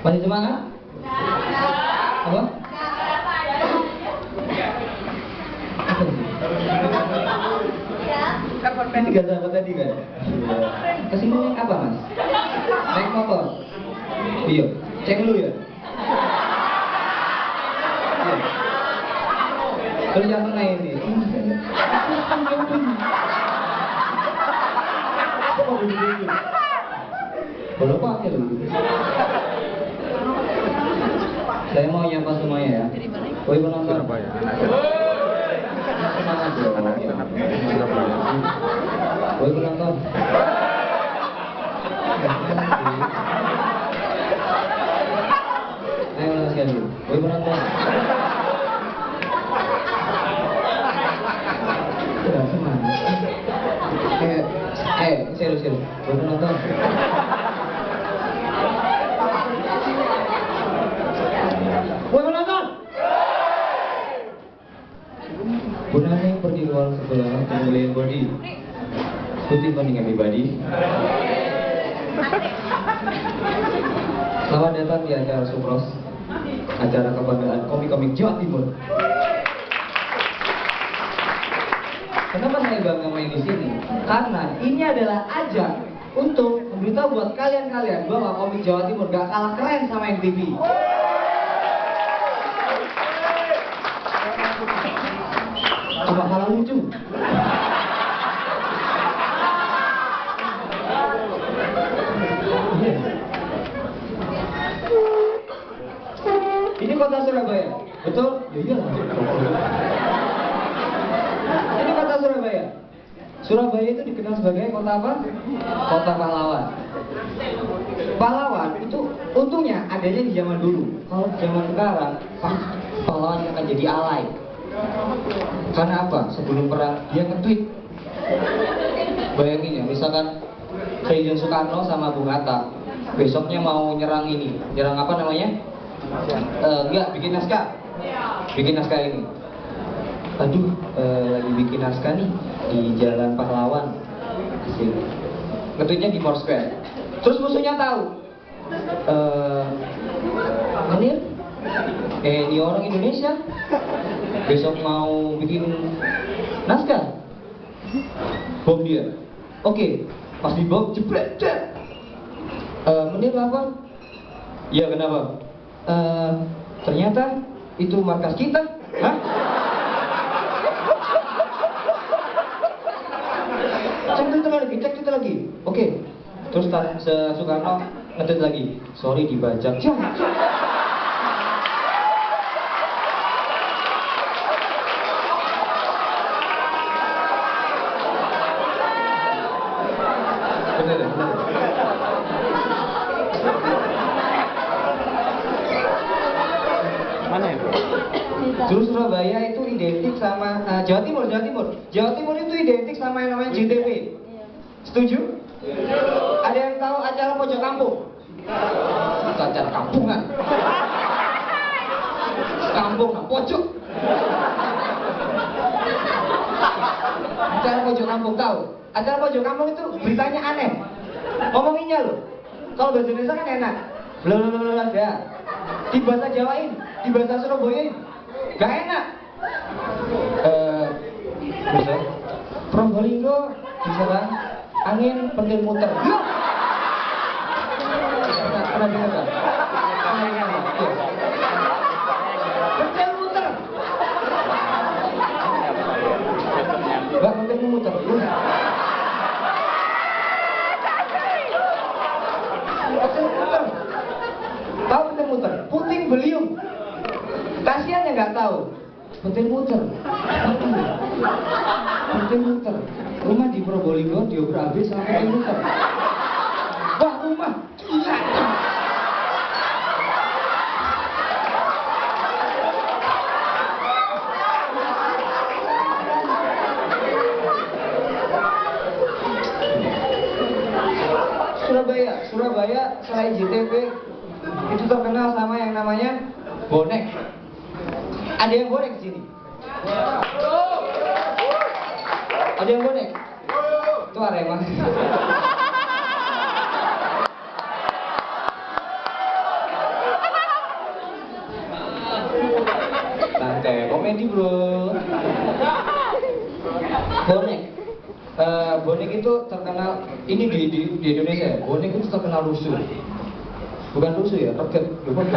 Masih semangat? Apa? Ini tiga sahabat tadi kan? Kesini naik apa mas? Naik motor? Iya, cek dulu ya? Iya. Terus yang mana ini? Belum pakai loh. Saya mau nyapa semuanya ya. Woi penonton. Semangat ya. Woi penonton. Ayo ulang sekali. Woi penonton. Sudah semangat. Serius. Woi penonton. Woi penonton. Bu Nani pergi ke warung sebelah untuk beliin body. Good evening everybody. Selamat datang di acara Supros, acara kebanggaan komik-komik Jawa Timur. Kenapa saya bangga main di sini? Karena ini adalah ajang untuk memberitahu buat kalian bahwa komik Jawa Timur gak kalah keren sama MTV. Cuma kalah lucu. Ini kota Surabaya, betul? Ya iya. Ini kota Surabaya. Surabaya itu dikenal sebagai kota apa? Kota pahlawan. Pahlawan itu untungnya adanya di zaman dulu. Kalau zaman sekarang, pahlawan akan jadi alay. Karena apa? Sebelum perang dia nge-tweet. Bayangin ya, misalkan Presiden Soekarno sama Bung Hatta besoknya mau nyerang ini, nyerang apa namanya? Enggak, bikin naskah. Bikin naskah ini. Aduh, lagi bikin naskah nih di Jalan Pahlawan. Nge-tweetnya di Foursquare. Terus musuhnya tahu. Menir? Ini orang Indonesia besok mau bikin naskah, bom dia. Oke, pas dibom jebret. Menir apa? Ya kenapa? Ternyata itu markas kita. Hah? Cek itu lagi. Oke. Terus Soekarno ngedet lagi. Sorry dibajak. Bener. Mana ya? Terus Surabaya itu identik sama Jawa Timur. Jawa Timur itu identik sama yang namanya JTP. Setuju? Ada yang tahu acara pojok kampung? Itu acara kampungan. Kampung, pojok. Acara pojok kampung tahu? Acara pojok kampung itu beritanya aneh. Ngomonginnya loh. Kalau bahasa Indonesia kan enak. Blablabla ya. Di bahasa Jawain, di bahasa Surabayain, gak enak. Bisa. Probolinggo diserang angin pentil muter. Pernah dengar kan? Pentil muter. Gak pentil muter. Tahu pentil muter? Puting beliung. Kasian yang nggak tahu. Pentil muter. Pentil muter. Rumah di Probolinggo diobrak habis sama pentil muter. Wah rumah. Surabaya selain JTP itu terkenal sama yang namanya bonek. Ada yang bonek di sini? Ada yang bonek? Itu Arema. komedi bro. Bonek. Bonek itu terkenal ini di Indonesia. Bonek itu terkenal rusuh. Bukan rusuh ya, reget. Bukan.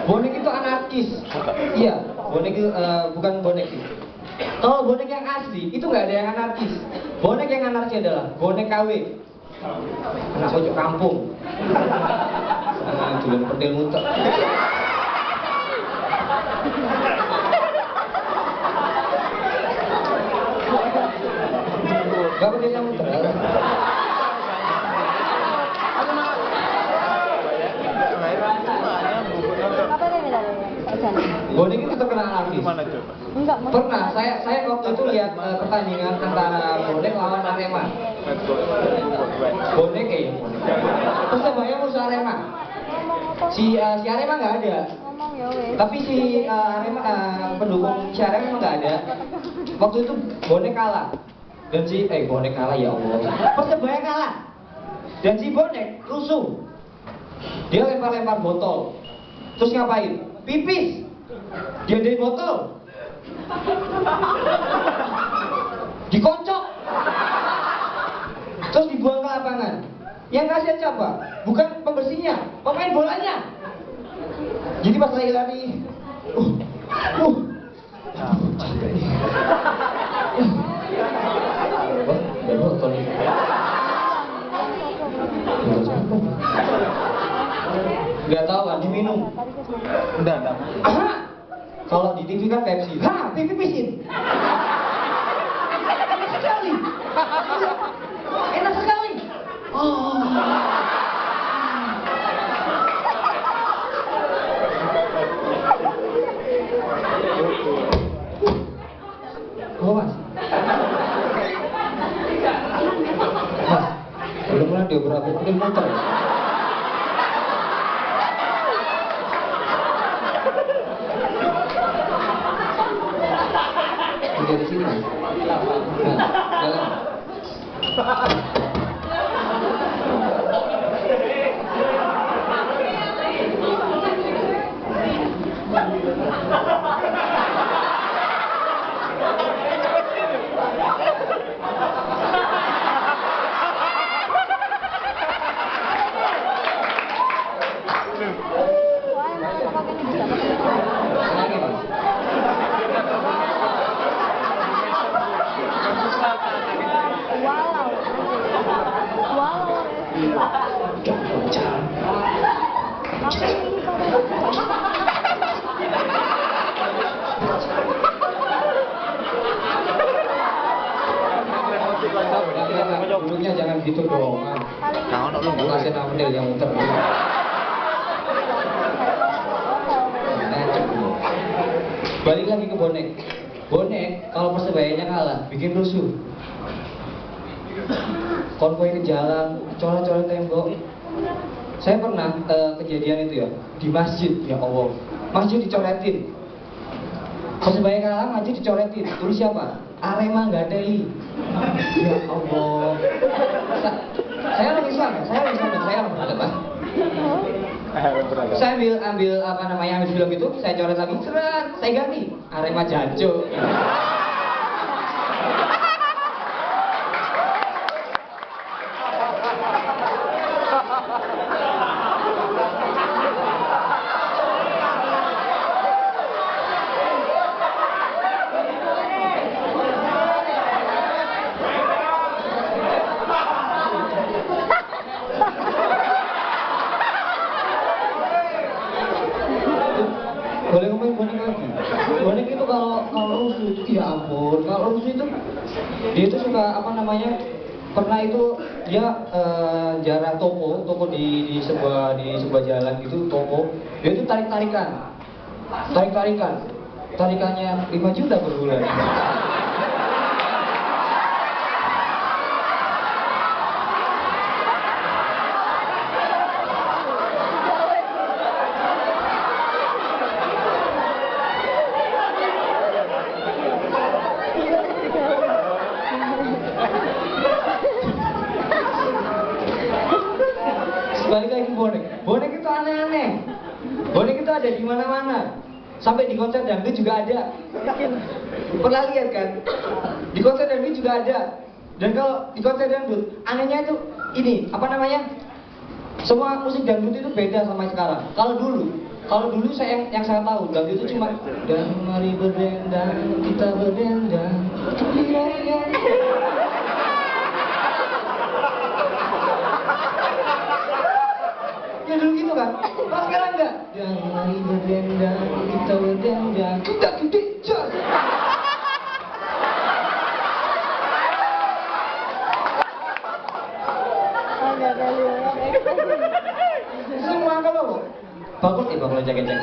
Bonek itu anarkis. Iya, bonek itu bukan bonek sih. Kalau bonek yang asli itu nggak ada yang anarkis. Bonek yang anarkis adalah bonek KW. Anak pojok kampung. Jualan pentil muter. Gak pentil yang muter. Bonek itu terkenal anarkis. Enggak, Pernah, saya waktu itu lihat pertandingan antara Bonek lawan Arema. Bonek ya. Persebaya musuh Arema. Si Arema nggak ada. ngomong ya wes. Tapi si Arema pendukung si Arema emang nggak ada. Waktu itu Bonek kalah. Dan si Bonek kalah ya Allah. Persebaya kalah. Dan si Bonek rusuh. Dia lempar-lempar botol. Terus ngapain? Pipis. Dia dari botol. Dikocok. Terus dibuang ke lapangan. Yang kasihan siapa? Bukan pembersihnya, pemain bolanya. Jadi pas lari-lari, dari botol ini. Gak tahu kan, diminum. Enggak. Kalau di TV kan Pepsi, pipisin. Enak sekali. Enak sekali. Oh. Oh mas. Mas, mudah-mudahan dia berapa kali muter. Tiga di sini. Nah, jalan. Lagi mas. Duduknya jangan gitu dong. Jangan lu Kasih namanya yang muter. Balik lagi ke Bonek. Bonek kalau persebayanya kalah bikin rusuh. Konvoi ke jalan, coret-coret tembok. Saya pernah kejadian itu ya di masjid, ya Allah. Masjid dicoretin. Persebaya kalah, masjid dicoretin. Tulis siapa? Arema nggak ada ini. Ya Allah. Saya lagi sana. Saya ambil apa namanya, ambil film itu, saya coret lagi, seret, saya ganti Arema Jancuk. Boleh ngomongin Bonek lagi. Bonek itu kalau rusuh itu ya ampun. Kalau rusuh itu dia itu suka apa namanya? Pernah itu dia jarah toko di sebuah jalan gitu, toko. Dia itu tarikannya 5 juta per bulan. Balik lagi ke Bonek. Bonek itu aneh aneh. Bonek itu ada di mana-mana. Sampai di konser dangdut juga ada. Pernah lihat kan? Di konser dangdut juga ada. Dan kalau di konser dangdut, anehnya itu ini, apa namanya? Semua musik dangdut itu beda sama sekarang. Kalau dulu yang saya tahu dangdut itu cuma dan mari berdendang, kita berdendang. Ya dulu gitu kan. Kalau sekarang enggak. Dan mari berdendang, kita berdendang. Kita gede jos. Semua kalau bakul ecek-ecek.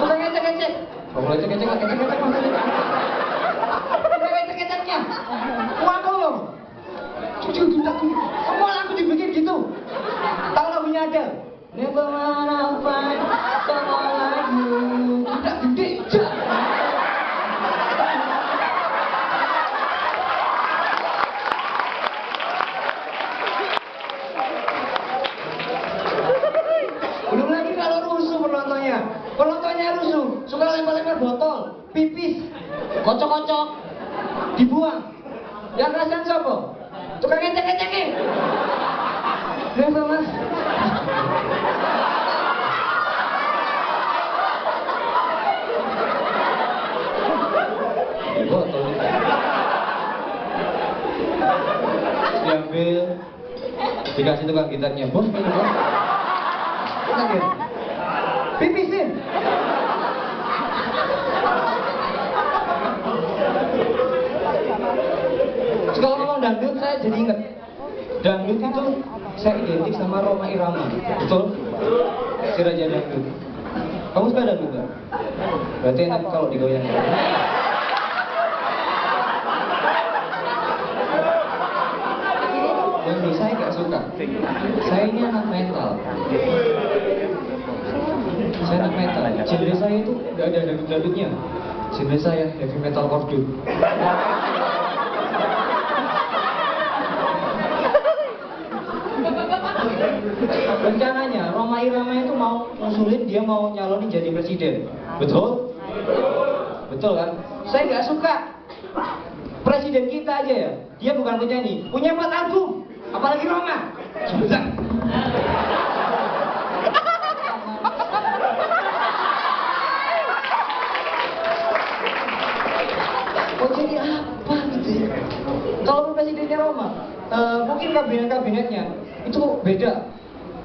Tukang ecek-ecek. Bakul ecek-ecek maksudnya. Tukang ecek-eceknya. Wakul loh. Jujur aku. Semua lagu dibikin gitu. Tahu lagunya ada? Never wanna fight someone like you. Tidak gede jos. Belum lagi kalau rusuh penontonnya rusuh, suka lempar-lempar botol, pipis, kocok-kocok, dibuang. Yang kasihan siapa? Tukang ngecek-ngecekin. Kenapa mas? Botol. Diambil, dikasih tukang gitarnya, bos, ini bos. Sakit. Pipisin. Kalau ngomong dangdut saya jadi ingat. Dangdut itu saya identik sama Rhoma Irama. Betul? Si Raja Dangdut. Kamu suka dangdut nggak? Berarti enak kalau digoyang. Dangdut saya nggak suka. Saya ini anak metal. Saya anak metal. Genre saya itu nggak ada dangdut-dangdutnya. Genre saya heavy metal kordun. Rencananya Rhoma Irama itu mau ngusulin, dia mau nyalonin jadi presiden. Betul? Betul kan? Saya nggak suka. Presiden kita aja ya, dia bukan penyanyi, punya 4 album, apalagi Rhoma. Susah. Mau jadi apa gitu ya? Kalau presidennya Rhoma, mungkin kabinetnya itu beda.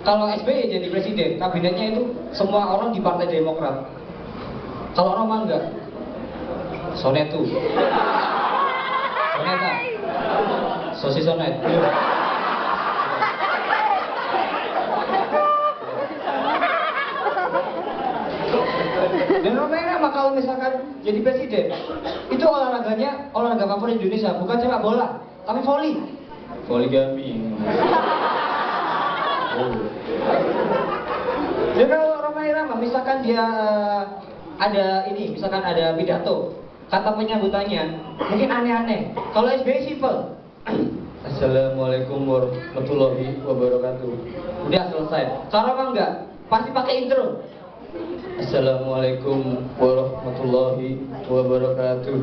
Kalau SBY jadi presiden, kabinetnya itu semua orang di Partai Demokrat. Kalau Rhoma enggak, Sonetu, Soneta, Sosis Sonet. Dan Rhoma Irama kalau misalkan jadi presiden, itu olahraganya olahraga favorit Indonesia, bukan sepak bola, tapi voli. Poligami. Oh. Jadi kalau Rhoma Irama, misalkan dia misalkan ada pidato, kata penyambutannya mungkin aneh-aneh. Kalau SBY simple. Assalamualaikum warahmatullahi wabarakatuh. Udah selesai. Kalau Rhoma enggak, pasti pakai intro. Assalamualaikum warahmatullahi wabarakatuh.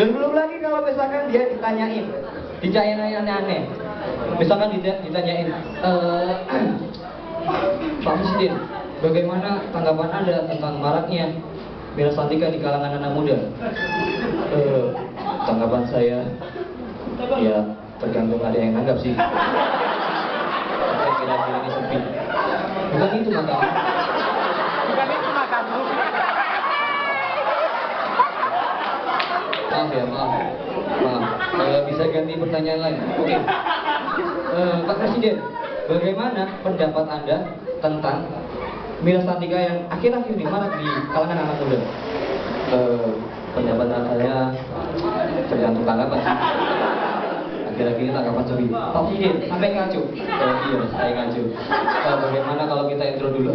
Dan belum lagi kalau misalkan dia ditanyain aneh-aneh. Misalkan ditanyain, Pak Presiden, bagaimana tanggapan Anda tentang maraknya Mila Santika di kalangan anak muda? Tanggapan saya, ya tergantung ada yang nanggap sih. Saya kira ini sepi. Bukan itu makanya. Maaf. Bisa ganti pertanyaan lain. Oke. Pak Presiden, bagaimana pendapat Anda tentang Mila Santika yang akhir-akhir ini marak di kalangan anak muda? Pendapat saya tergantung tanggapan sih. Lagi-lagi ini tanggapan sorry. Pak Fidin, sampai ngacu. Oh iya, saya ngacu. Bagaimana kalau kita intro dulu?